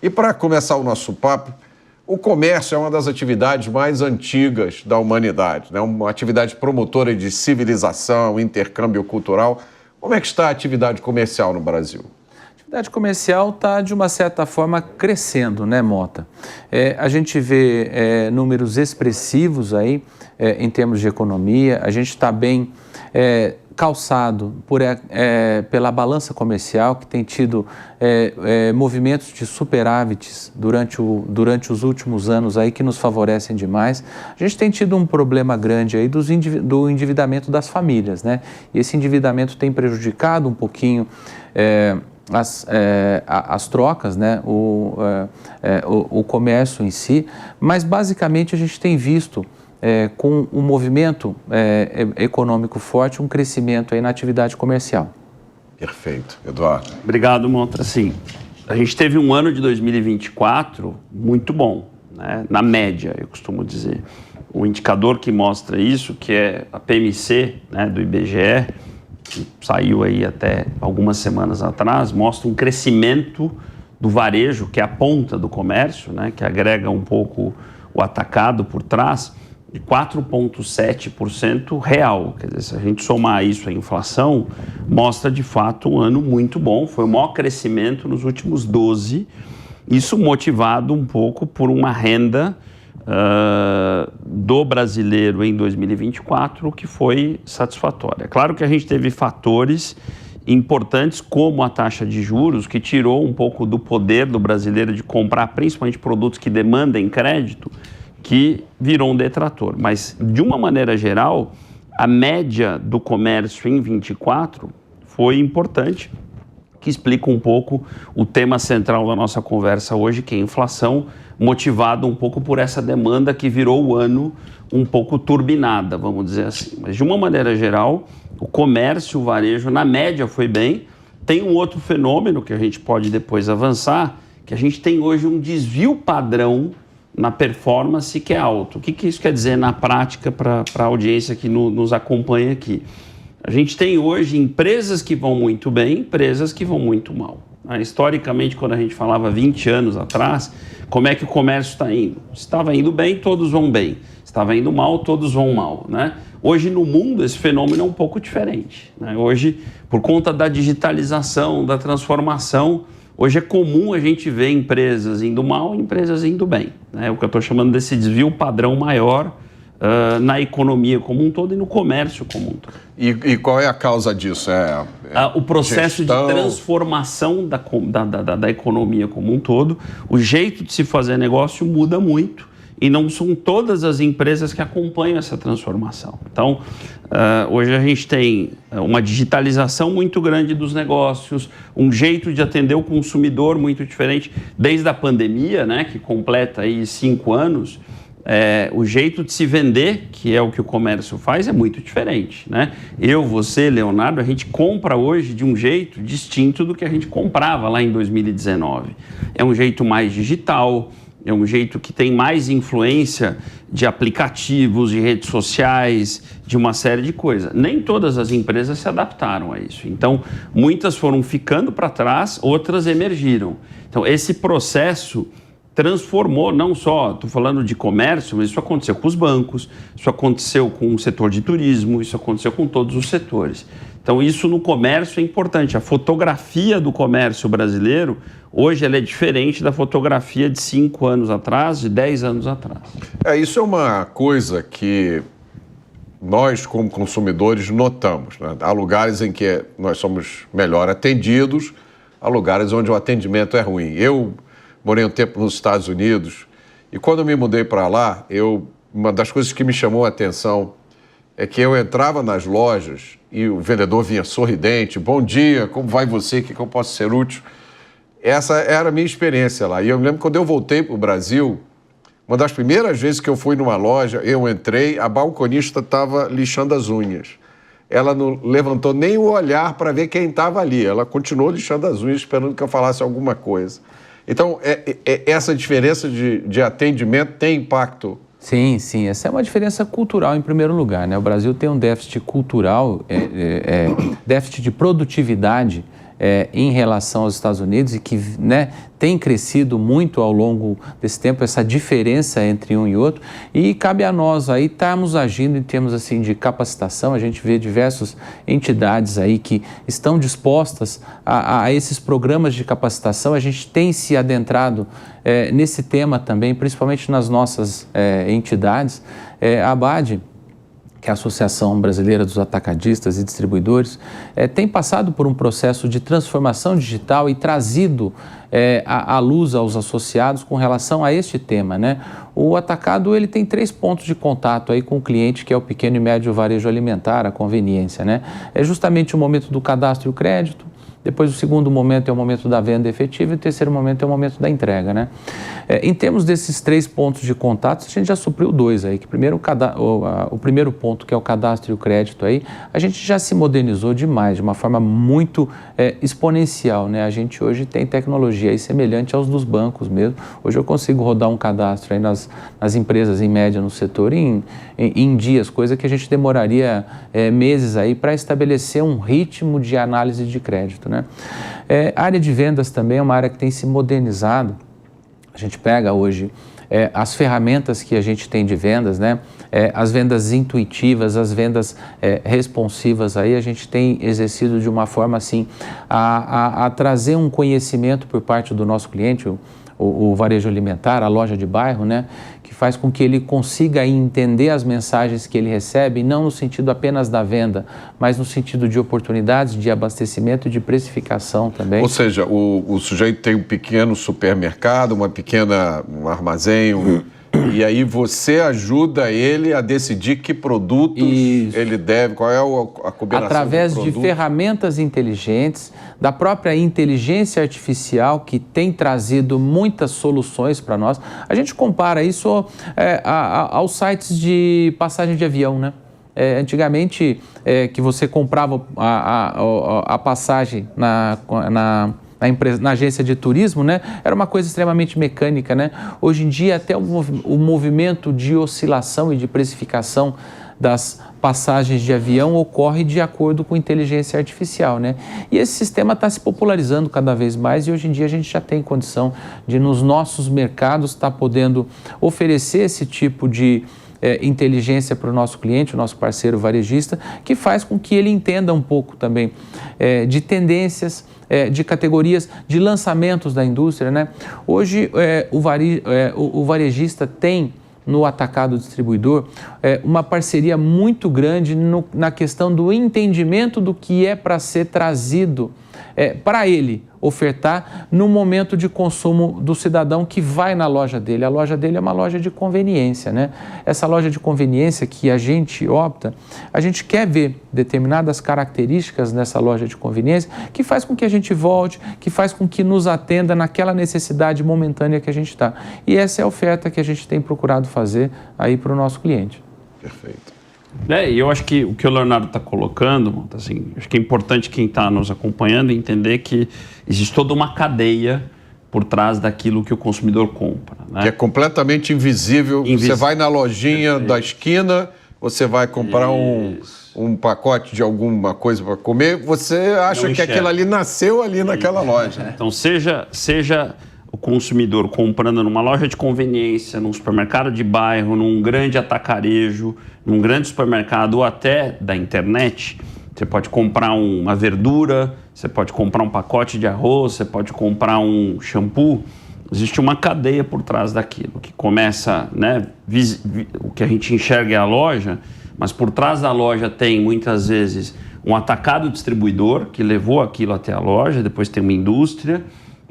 E para começar o nosso papo, o comércio é uma das atividades mais antigas da humanidade, né? Uma atividade promotora de civilização, intercâmbio cultural. Como é que está a atividade comercial no Brasil? A atividade comercial está, de uma certa forma, crescendo, né, Mota? A gente vê números expressivos aí em termos de economia, a gente está bem calçado pela balança comercial, que tem tido movimentos de superávites durante os últimos anos aí, que nos favorecem demais. A gente tem tido um problema grande aí do endividamento das famílias, né? E esse endividamento tem prejudicado um pouquinho as trocas, né? O comércio em si, mas basicamente a gente tem visto com um movimento econômico forte, um crescimento aí na atividade comercial. Perfeito. Eduardo. Obrigado, Montra. Sim, a gente teve um ano de 2024 muito bom, né? Na média, eu costumo dizer. O indicador que mostra isso, que é a PMC, né, do IBGE, que saiu aí até algumas semanas atrás, mostra um crescimento do varejo, que é a ponta do comércio, né, que agrega um pouco o atacado por trás, de 4,7% real. Quer dizer, se a gente somar isso à inflação, mostra de fato um ano muito bom. Foi o maior crescimento nos últimos 12, isso motivado um pouco por uma renda do brasileiro em 2024, que foi satisfatória. Claro que a gente teve fatores importantes, como a taxa de juros, que tirou um pouco do poder do brasileiro de comprar principalmente produtos que demandem crédito, que virou um detrator. Mas, de uma maneira geral, a média do comércio em 24 foi importante, que explica um pouco o tema central da nossa conversa hoje, que é a inflação, motivado um pouco por essa demanda que virou o ano um pouco turbinada, vamos dizer assim. Mas, de uma maneira geral, o comércio, o varejo, na média foi bem. Tem um outro fenômeno que a gente pode depois avançar, que a gente tem hoje um desvio padrão na performance que é alto. O que isso quer dizer na prática para a audiência que nos acompanha aqui? A gente tem hoje empresas que vão muito bem, empresas que vão muito mal. Historicamente, quando a gente falava 20 anos atrás, como é que o comércio está indo? Estava indo bem, todos vão bem. Estava indo mal, todos vão mal, né? Hoje no mundo esse fenômeno é um pouco diferente, né? Hoje, por conta da digitalização, da transformação, hoje é comum a gente ver empresas indo mal e empresas indo bem, né? O que eu estou chamando desse desvio padrão maior na economia como um todo e no comércio como um todo. E qual é a causa disso? O processo de transformação da economia como um todo. O jeito de se fazer negócio muda muito e não são todas as empresas que acompanham essa transformação. Então, hoje a gente tem uma digitalização muito grande dos negócios, um jeito de atender o consumidor muito diferente. Desde a pandemia, né, que completa aí 5 anos, o jeito de se vender, que é o que o comércio faz, é muito diferente, né? Eu, você, Leonardo, a gente compra hoje de um jeito distinto do que a gente comprava lá em 2019. É um jeito mais digital, é um jeito que tem mais influência de aplicativos, de redes sociais, de uma série de coisas. Nem todas as empresas se adaptaram a isso. Então, muitas foram ficando para trás, outras emergiram. Então, esse processo transformou, não só, estou falando de comércio, mas isso aconteceu com os bancos, isso aconteceu com o setor de turismo, isso aconteceu com todos os setores. Então, isso no comércio é importante. A fotografia do comércio brasileiro, hoje, ela é diferente da fotografia de 5 anos atrás, de 10 anos atrás. Isso é uma coisa que nós, como consumidores, notamos, né? Há lugares em que nós somos melhor atendidos, há lugares onde o atendimento é ruim. Eu morei um tempo nos Estados Unidos e quando eu me mudei para lá, uma das coisas que me chamou a atenção é que eu entrava nas lojas e o vendedor vinha sorridente, bom dia, como vai você, o que eu posso ser útil? Essa era a minha experiência lá. E eu me lembro quando eu voltei para o Brasil, uma das primeiras vezes que eu fui numa loja, eu entrei, a balconista estava lixando as unhas. Ela não levantou nem o olhar para ver quem estava ali, ela continuou lixando as unhas esperando que eu falasse alguma coisa. Então, essa diferença de atendimento tem impacto? Sim, sim. Essa é uma diferença cultural em primeiro lugar, né? O Brasil tem um déficit cultural, déficit de produtividade em relação aos Estados Unidos e que, né, tem crescido muito ao longo desse tempo, essa diferença entre um e outro, e cabe a nós aí estarmos agindo em termos assim de capacitação. A gente vê diversas entidades aí que estão dispostas a esses programas de capacitação. A gente tem se adentrado nesse tema também, principalmente nas nossas entidades. A ABAD, que é a Associação Brasileira dos Atacadistas e Distribuidores, tem passado por um processo de transformação digital e trazido à luz aos associados com relação a este tema, né? O atacado, ele tem 3 pontos de contato aí com o cliente, que é o pequeno e médio varejo alimentar, a conveniência, né? É justamente o momento do cadastro e o crédito. Depois, o segundo momento é o momento da venda efetiva e o terceiro momento é o momento da entrega, né? Em termos desses 3 pontos de contato, a gente já supriu 2 aí, que primeiro o primeiro ponto, que é o cadastro e o crédito aí, a gente já se modernizou demais, de uma forma muito exponencial, né? A gente hoje tem tecnologia aí semelhante aos dos bancos mesmo. Hoje eu consigo rodar um cadastro aí nas empresas, em média, no setor, em dias, coisa que a gente demoraria meses aí para estabelecer um ritmo de análise de crédito, né? A área de vendas também é uma área que tem se modernizado. A gente pega hoje as ferramentas que a gente tem de vendas, né? As vendas intuitivas, as vendas responsivas, aí a gente tem exercido de uma forma assim a trazer um conhecimento por parte do nosso cliente, o varejo alimentar, a loja de bairro, né? Que faz com que ele consiga entender as mensagens que ele recebe, não no sentido apenas da venda, mas no sentido de oportunidades, de abastecimento e de precificação também. Ou seja, o sujeito tem um pequeno supermercado, um armazém, e aí você ajuda ele a decidir que produtos ele deve, qual é a combinação através de ferramentas inteligentes, da própria inteligência artificial, que tem trazido muitas soluções para nós. A gente compara isso aos sites de passagem de avião, né? Antigamente, que você comprava a passagem na agência de turismo, né? Era uma coisa extremamente mecânica, né? Hoje em dia, até o movimento de oscilação e de precificação das passagens de avião ocorre de acordo com inteligência artificial, né? E esse sistema está se popularizando cada vez mais e hoje em dia a gente já tem condição de, nos nossos mercados, estar podendo oferecer esse tipo de inteligência para o nosso cliente, o nosso parceiro varejista, que faz com que ele entenda um pouco também de tendências, de categorias, de lançamentos da indústria, né? Hoje o varejista tem no atacado distribuidor uma parceria muito grande na questão do entendimento do que é para ser trazido para ele ofertar no momento de consumo do cidadão que vai na loja dele. A loja dele é uma loja de conveniência, né? Essa loja de conveniência que a gente opta, a gente quer ver determinadas características nessa loja de conveniência que faz com que a gente volte, que faz com que nos atenda naquela necessidade momentânea que a gente está. E essa é a oferta que a gente tem procurado fazer aí para o nosso cliente. Perfeito. E eu acho que o que o Leonardo está colocando, assim, acho que é importante quem está nos acompanhando entender que existe toda uma cadeia por trás daquilo que o consumidor compra, né? Que é completamente invisível. Você vai na lojinha da esquina, você vai comprar um pacote de alguma coisa para comer, você acha que aquilo ali nasceu ali naquela loja. Então, seja o consumidor comprando numa loja de conveniência, num supermercado de bairro, num grande atacarejo, num grande supermercado ou até da internet, você pode comprar uma verdura, você pode comprar um pacote de arroz, você pode comprar um shampoo. Existe uma cadeia por trás daquilo, que começa, né, o que a gente enxerga é a loja, mas por trás da loja tem muitas vezes um atacado distribuidor que levou aquilo até a loja, depois tem uma indústria.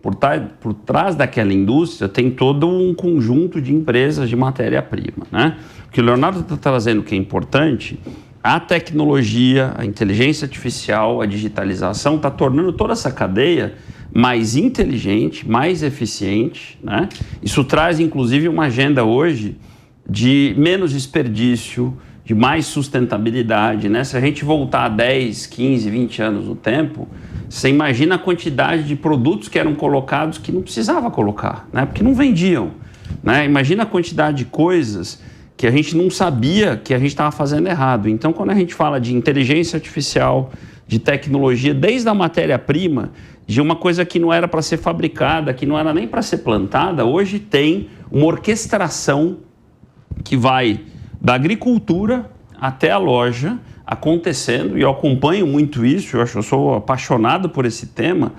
Por trás daquela indústria tem todo um conjunto de empresas de matéria-prima, né? O que o Leonardo está trazendo que é importante, a tecnologia, a inteligência artificial, a digitalização está tornando toda essa cadeia mais inteligente, mais eficiente, né? Isso traz, inclusive, uma agenda hoje de menos desperdício, de mais sustentabilidade, né? Se a gente voltar 10, 15, 20 anos no tempo, você imagina a quantidade de produtos que eram colocados que não precisava colocar, né? Porque não vendiam, né? Imagina a quantidade de coisas que a gente não sabia que a gente estava fazendo errado. Então, quando a gente fala de inteligência artificial, de tecnologia, desde a matéria-prima, de uma coisa que não era para ser fabricada, que não era nem para ser plantada, hoje tem uma orquestração que vai da agricultura até a loja acontecendo, e eu acompanho muito isso, eu sou apaixonado por esse tema,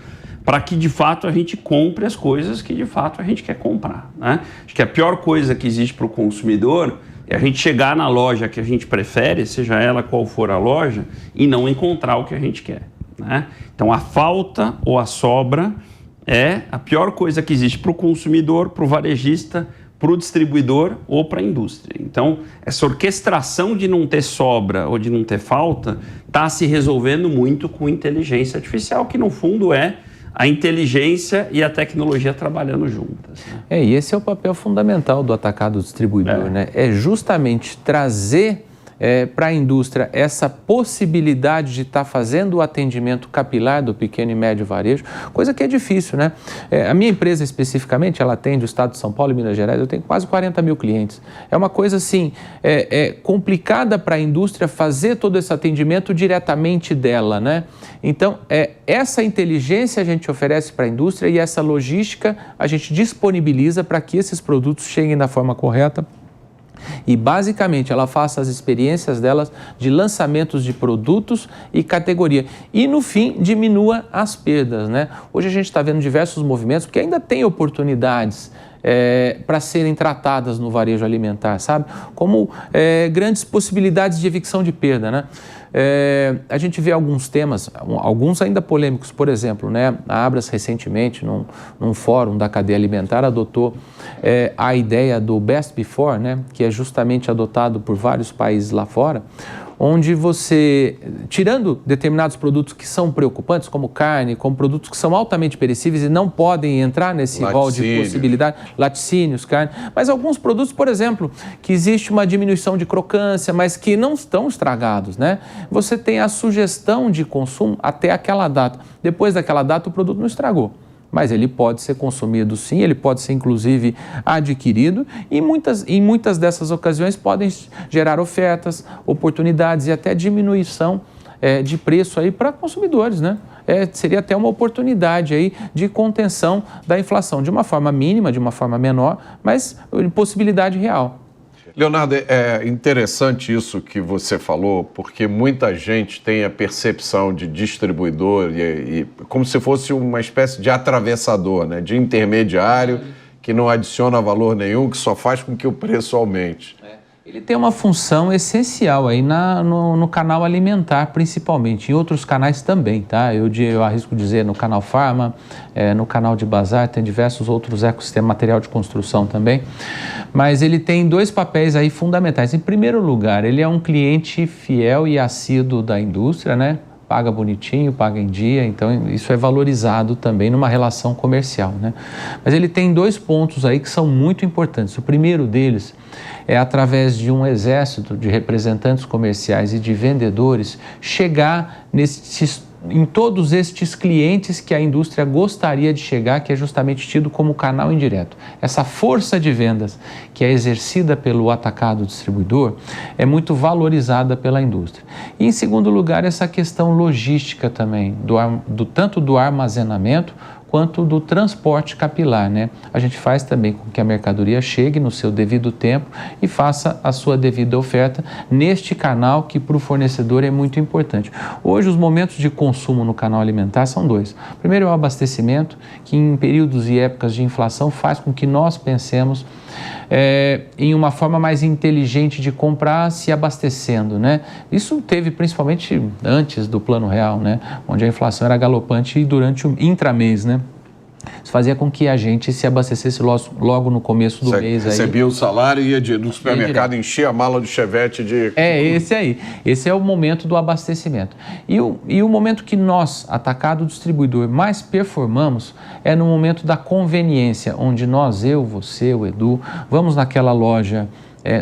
para que de fato a gente compre as coisas que de fato a gente quer comprar, né? Acho que a pior coisa que existe para o consumidor é a gente chegar na loja que a gente prefere, seja ela qual for a loja, e não encontrar o que a gente quer, né? Então a falta ou a sobra é a pior coisa que existe para o consumidor, para o varejista, para o distribuidor ou para a indústria. Então, essa orquestração de não ter sobra ou de não ter falta está se resolvendo muito com inteligência artificial, que no fundo é a inteligência e a tecnologia trabalhando juntas, né? E esse é o papel fundamental do atacado distribuidor, né? É justamente trazer para a indústria essa possibilidade de estar fazendo o atendimento capilar do pequeno e médio varejo, coisa que é difícil, né? A minha empresa especificamente, ela atende o estado de São Paulo e Minas Gerais, eu tenho quase 40 mil clientes. É uma coisa assim, complicada para a indústria fazer todo esse atendimento diretamente dela, né? Então, essa inteligência a gente oferece para a indústria e essa logística a gente disponibiliza para que esses produtos cheguem da forma correta. E basicamente ela faça as experiências delas de lançamentos de produtos e categoria. E no fim diminua as perdas, né? Hoje a gente está vendo diversos movimentos, porque ainda tem oportunidades para serem tratadas no varejo alimentar, sabe? Como grandes possibilidades de evicção de perda, né? A gente vê alguns temas, alguns ainda polêmicos, por exemplo, né? A Abras recentemente, num fórum da cadeia alimentar, adotou a ideia do Best Before, né? Que é justamente adotado por vários países lá fora, onde você, tirando determinados produtos que são preocupantes, como carne, como produtos que são altamente perecíveis e não podem entrar nesse rol de possibilidade, laticínios, carne, mas alguns produtos, por exemplo, que existe uma diminuição de crocância, mas que não estão estragados, né? Você tem a sugestão de consumo até aquela data. Depois daquela data, o produto não estragou. Mas ele pode ser consumido sim, ele pode ser inclusive adquirido e em muitas dessas ocasiões podem gerar ofertas, oportunidades e até diminuição de preço aí para consumidores, né? Seria até uma oportunidade aí de contenção da inflação, de uma forma mínima, de uma forma menor, mas possibilidade real. Leonardo, é interessante isso que você falou, porque muita gente tem a percepção de distribuidor e como se fosse uma espécie de atravessador, né? De intermediário que não adiciona valor nenhum, que só faz com que o preço aumente. Ele tem uma função essencial aí no canal alimentar, principalmente, em outros canais também, tá? Eu arrisco dizer no canal Farma, no canal de bazar, tem diversos outros ecossistemas, material de construção também, mas ele tem dois papéis aí fundamentais. Em primeiro lugar, ele é um cliente fiel e assíduo da indústria, né? Paga bonitinho, paga em dia, então isso é valorizado também numa relação comercial, né? Mas ele tem dois pontos aí que são muito importantes. O primeiro deles é, através de um exército de representantes comerciais e de vendedores, chegar em todos estes clientes que a indústria gostaria de chegar, que é justamente tido como canal indireto. Essa força de vendas que é exercida pelo atacado distribuidor é muito valorizada pela indústria. E, em segundo lugar, essa questão logística também, tanto do armazenamento quanto do transporte capilar, né? A gente faz também com que a mercadoria chegue no seu devido tempo e faça a sua devida oferta neste canal que para o fornecedor é muito importante. Hoje os momentos de consumo no canal alimentar são dois. Primeiro é o abastecimento, que em períodos e épocas de inflação faz com que nós pensemos em uma forma mais inteligente de comprar se abastecendo, né? Isso teve principalmente antes do Plano Real, né? Onde a inflação era galopante e durante o intramês, né? Isso fazia com que a gente se abastecesse logo no começo do mês. Recebia o salário e ia no supermercado, enchia a mala do chevette de... Esse aí. Esse é o momento do abastecimento. E o momento que nós, atacado distribuidor, mais performamos é no momento da conveniência, onde nós, eu, você, o Edu, vamos naquela loja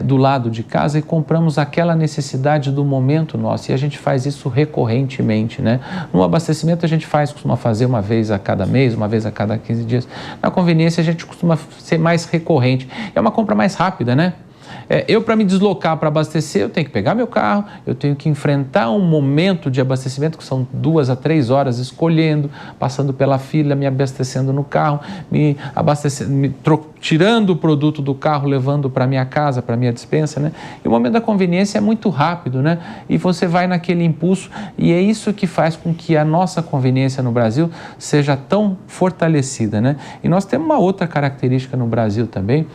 do lado de casa e compramos aquela necessidade do momento nosso, e a gente faz isso recorrentemente, né? No abastecimento a gente costuma fazer uma vez a cada mês, uma vez a cada 15 dias. Na conveniência a gente costuma ser mais recorrente. É uma compra mais rápida, né? Eu, para me deslocar para abastecer, eu tenho que pegar meu carro, eu tenho que enfrentar um momento de abastecimento, que são 2 a 3 horas escolhendo, passando pela fila, me abastecendo no carro, tirando o produto do carro, levando para minha casa, para minha despensa, né? E o momento da conveniência é muito rápido, né? E você vai naquele impulso, e é isso que faz com que a nossa conveniência no Brasil seja tão fortalecida, né? E nós temos uma outra característica no Brasil também,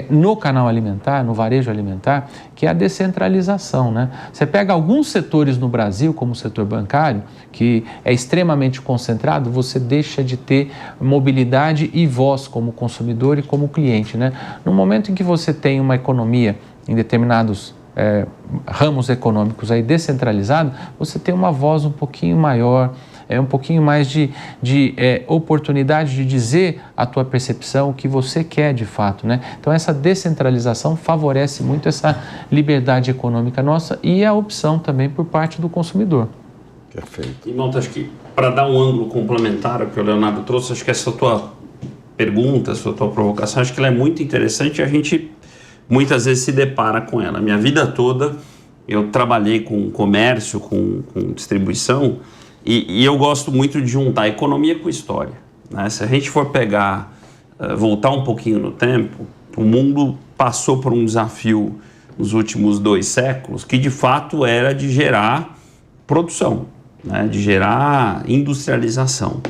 no canal alimentar, no varejo alimentar, que é a descentralização, né? Você pega alguns setores no Brasil, como o setor bancário, que é extremamente concentrado, você deixa de ter mobilidade e voz como consumidor e como cliente, né? No momento em que você tem uma economia em determinados ramos econômicos aí descentralizado, você tem uma voz um pouquinho maior, um pouquinho mais de oportunidade de dizer a tua percepção, o que você quer de fato, né? Então essa descentralização favorece muito essa liberdade econômica nossa e a opção também por parte do consumidor. Perfeito. E Mota, acho que para dar um ângulo complementar ao que o Leonardo trouxe, acho que essa tua pergunta, essa tua provocação, acho que ela é muito interessante e a gente muitas vezes se depara com ela. Minha vida toda eu trabalhei com comércio, com distribuição, e eu gosto muito de juntar economia com história, né? Se a gente for pegar, voltar um pouquinho no tempo, o mundo passou por um desafio nos últimos 2 séculos que de fato era de gerar produção, né? De gerar industrialização.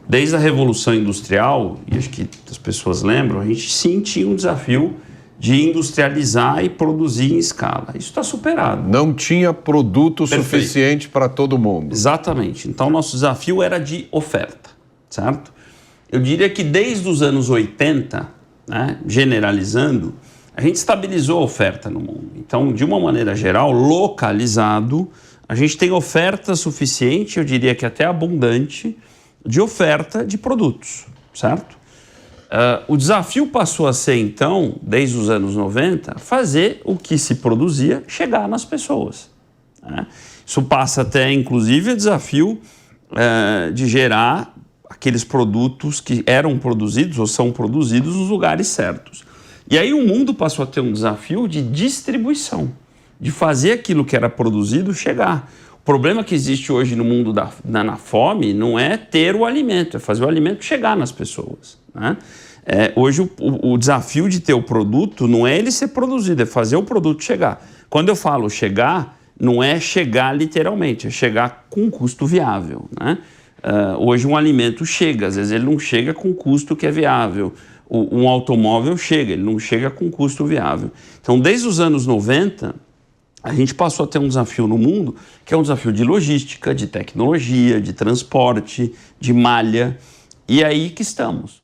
Desde a Revolução Industrial, e acho que as pessoas lembram, a gente sentia um desafio de industrializar e produzir em escala. Isso está superado. Não tinha produto suficiente para todo mundo. Exatamente. Então, nosso desafio era de oferta, certo? Eu diria que desde os anos 80, né, generalizando, a gente estabilizou a oferta no mundo. Então, de uma maneira geral, localizado, a gente tem oferta suficiente, eu diria que até abundante, de oferta de produtos, certo? O desafio passou a ser, então, desde os anos 90, fazer o que se produzia chegar nas pessoas, né? Isso passa até, inclusive, o desafio de gerar aqueles produtos que eram produzidos ou são produzidos nos lugares certos. E aí o mundo passou a ter um desafio de distribuição, de fazer aquilo que era produzido chegar. O problema que existe hoje no mundo na fome não é ter o alimento, é fazer o alimento chegar nas pessoas, né? Hoje o desafio de ter o produto não é ele ser produzido, é fazer o produto chegar. Quando eu falo chegar, não é chegar literalmente, é chegar com custo viável, né? Hoje um alimento chega, às vezes ele não chega com custo que é viável. Um automóvel chega, ele não chega com custo viável. Então, desde os anos 90, a gente passou a ter um desafio no mundo, que é um desafio de logística, de tecnologia, de transporte, de malha, e é aí que estamos.